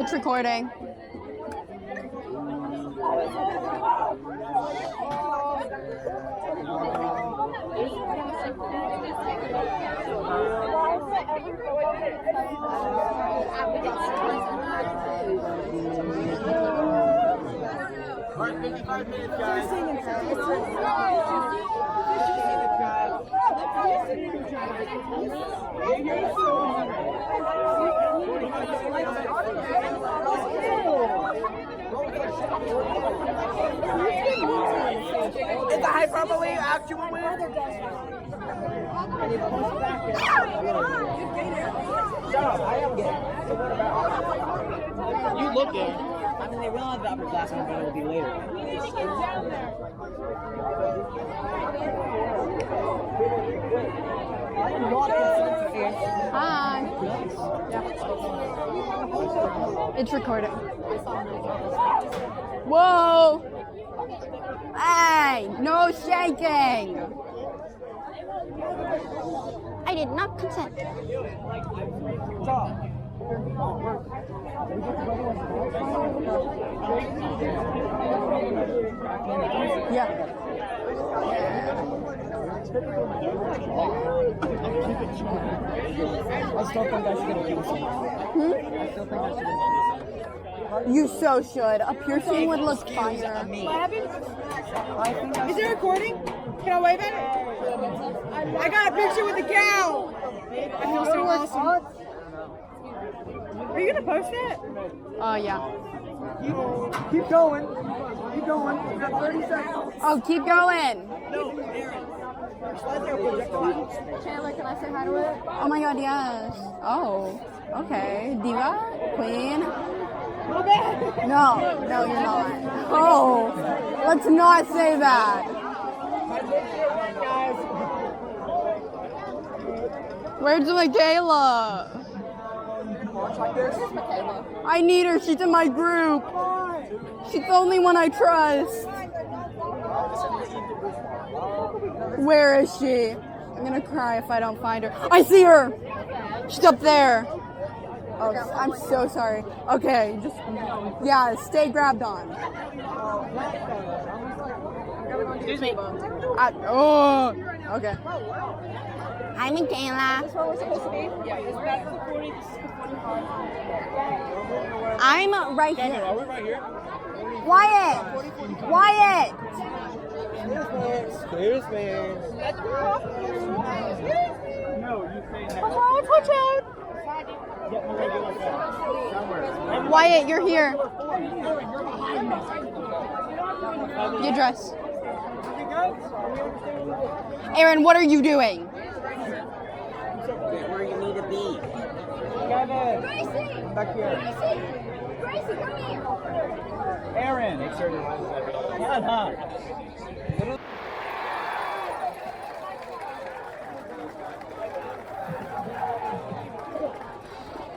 It's recording. All right, 55 minutes, guys. Is the hyperbole actual win? Shut up, I am gay. You look gay. I mean, they realize the upperclassmen, but it'll be later. Hi. It's recording. Whoa! Hey, no shaking! I did not consent. Yeah. I still think I should get a piercing. You so should. A piercing would look fire. What happened? Is it recording? Can I wave at it? I got a picture with the cow. I feel so awesome. Are you gonna post it? Oh, yeah. Keep going. Keep going. You got 30 seconds. Oh, keep going. No, Aaron. Chandler, can I say hi to it? Oh my god, yes. Oh, okay. Diva? Queen? No, you're not. Oh, let's not say that. Where's Michaela? I need her. She's in my group. She's the only one I trust. Where is she? I'm gonna cry if I don't find her. I see her. She's up there. Oh, I'm so sorry. Okay, just stay grabbed on. Excuse me. Okay. Hi, Michaela. That's where we're supposed to be? Yeah, that's the 40. I'm right here. Are we right here? Wyatt. Excuse me. No, you say that. Watch out. Wyatt, you're here. Your dress. Aaron, what are you doing? Where you need to be. Kevin. Back here. Gracie, come here. Aaron. Make sure you're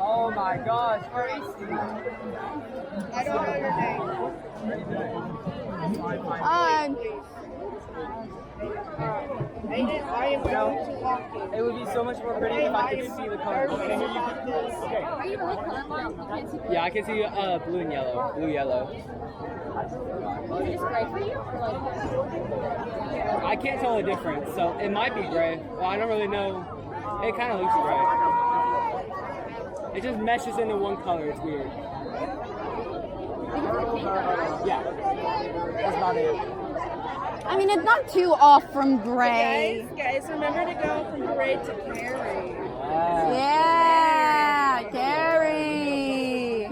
Oh my gosh, Gracie. I don't know your name. I am going to walk you. It would be so much more pretty if I could see the colors. Are you really colorblind? Yeah, I can see blue and yellow. Blue, yellow. Is it gray for you? I can't tell the difference, so it might be gray. Well, I don't really know. It kind of looks gray. It just meshes into one color. It's weird. Yeah. That's about it. I mean, it's not too off from gray. Guys, remember to go from gray to Carrie. Yeah, Carrie.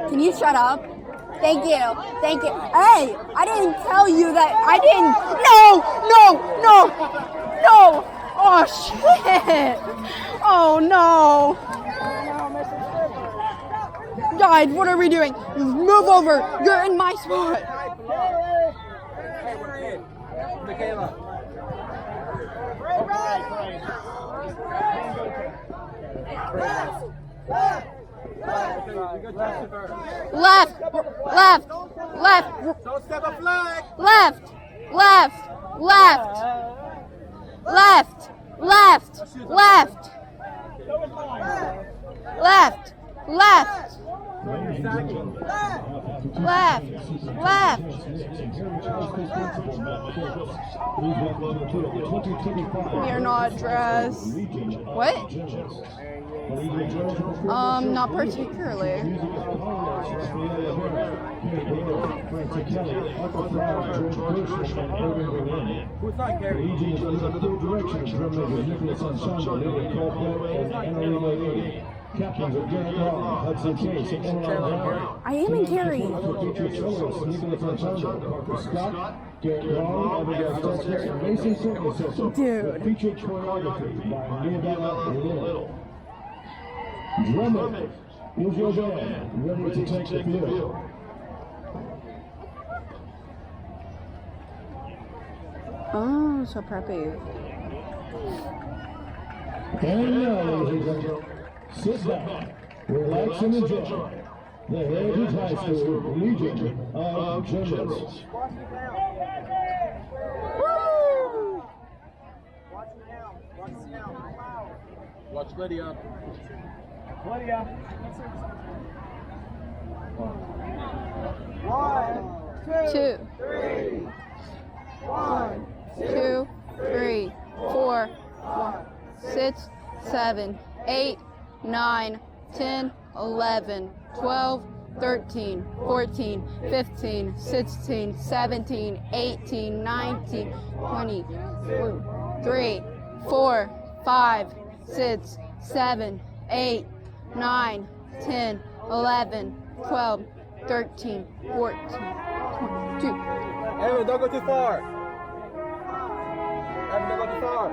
Can you shut up? Thank you. Hey, I didn't tell you that. No. Oh, shit. Oh, no. Guys, what are we doing? Move over. You're in my spot. Hey, we're good. Michaela. Left. Don't step a flag. Left. left, left, left, left. We are not dressed. What? Not particularly. Who's not Gary? Captains of Garrett Hall, Hudson Chase, and I am in Cary. Scott, Garrett Hall, Mason Circle System. Dude. Featured choreography by Leodella Little. Drummer, is your band ready to take the field? Oh, so preppy. And now, ladies and gentlemen, sit back, relax and enjoy the Heritage High School Legion of Generals. Watch Lydia. Lydia. 1, 2, 3. 1, 2, 3, 4, 6, 7, 8, 9, 10, 11, 12, 13, 14, 15, 16, 17, 18, 19, 20, 3, 4, 5, 6, 7, 8, 9, 10, 11, 12, 13, 14, 22. Evan, don't go too far. Evan, don't go too far.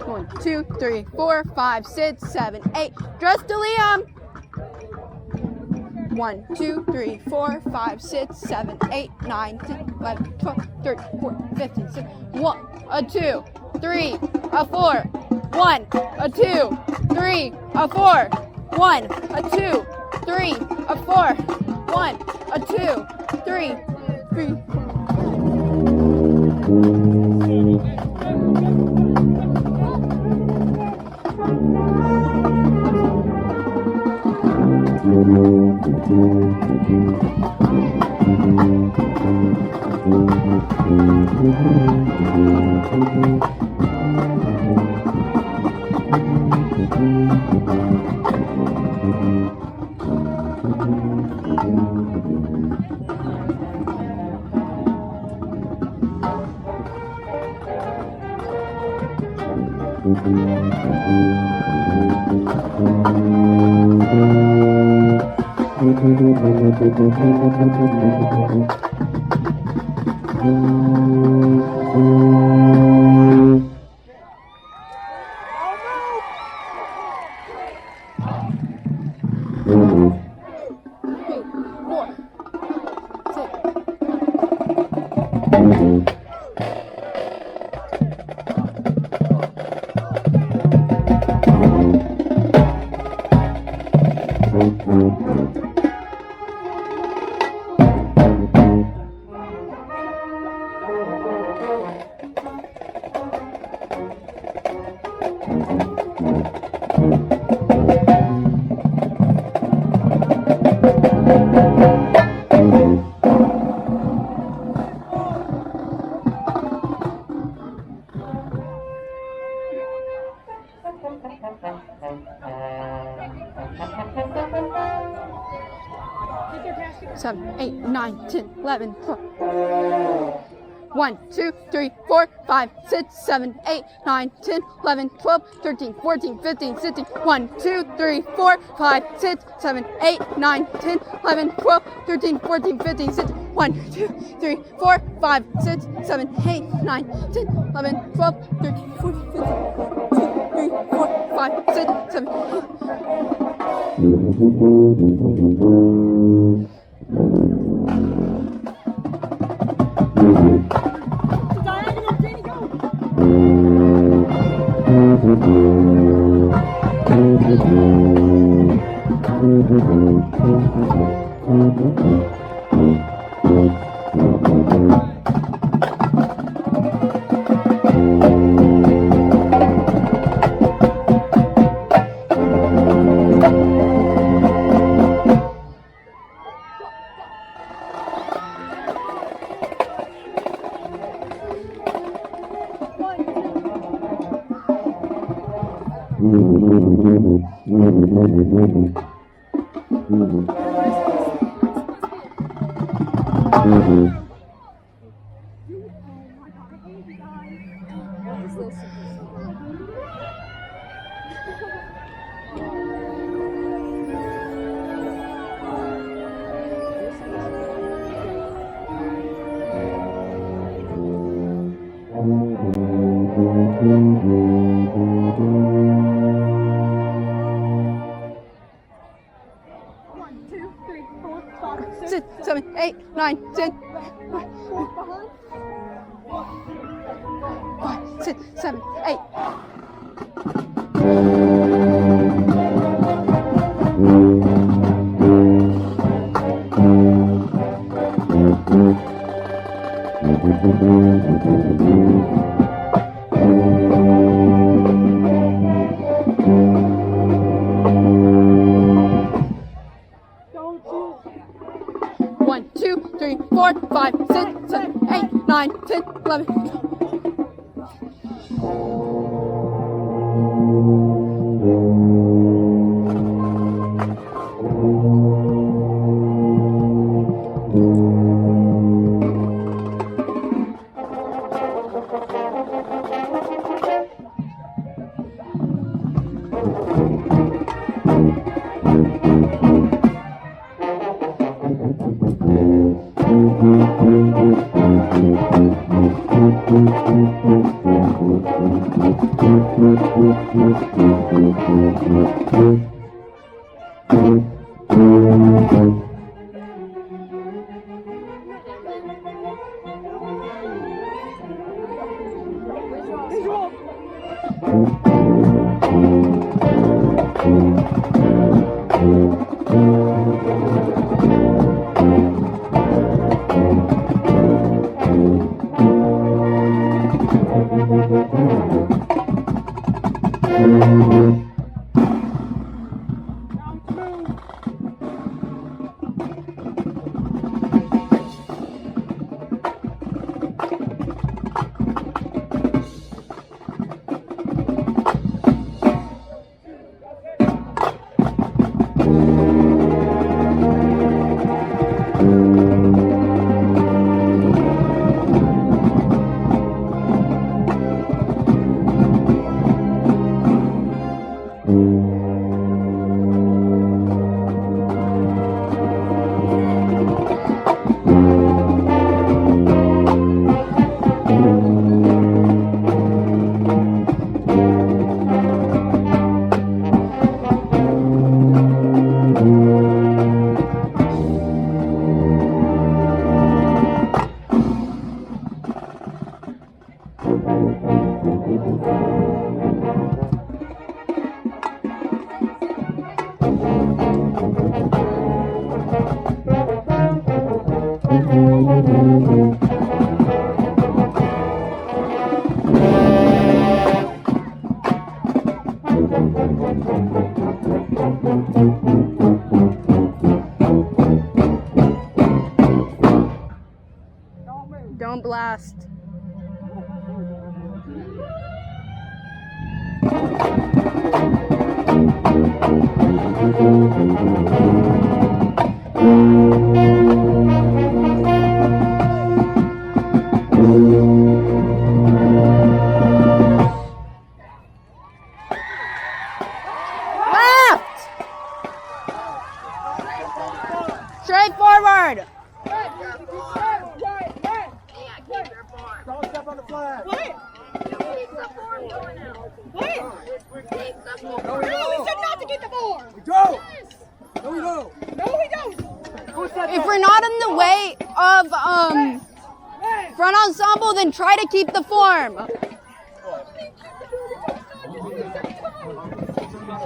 One, 2, 3, 4, 5, 6, 7, 8. Dress to Liam. 1, 2, 3, 4, 5, 6, 7, 8, 9, 10, 11, 12, 13, 14, 15, 16. 1, a 2, 3, a 4. 1, a 2, 3, a 4. 1, a 2, 3, a 4. 1, a 2, 3, 3. Seven, 8, 9, 10, 11, 12. 1, 2, 3, 4, 5, 6, 7, 8, 9, 10, 11, 12, 13, 14, 15, 16. 1, 2, 3, 4, 5, 6, 7, 8, 9, 10, 11, 12, 13, 14, 15, 16. 1, 2, 3, 4, 5, 6, 7, 8, 9, 10, 11, 12, 13, 14, 15, 2, 3, 4, 5, 6, 7, Diagonal, Danny, go! Six, 7, 8, 9, 10. 5, 6, 7, 8. One, 2, 3, 4, 5, 6, 7, 8, 9, 10, 11. Don't blast. What? What? No, we No, we don't. said not to get the board. We don't. No, we don't. No, we don't. If we're not in the way of front ensemble, then try to keep the form.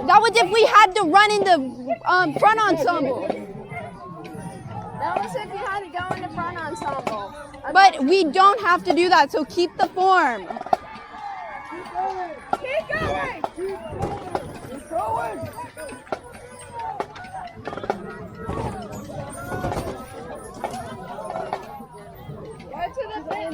That was if we had to run in the front ensemble. That was if you had to go in the front ensemble. But we don't have to do that, so keep the form. Keep going. Keep going. Go to the finish.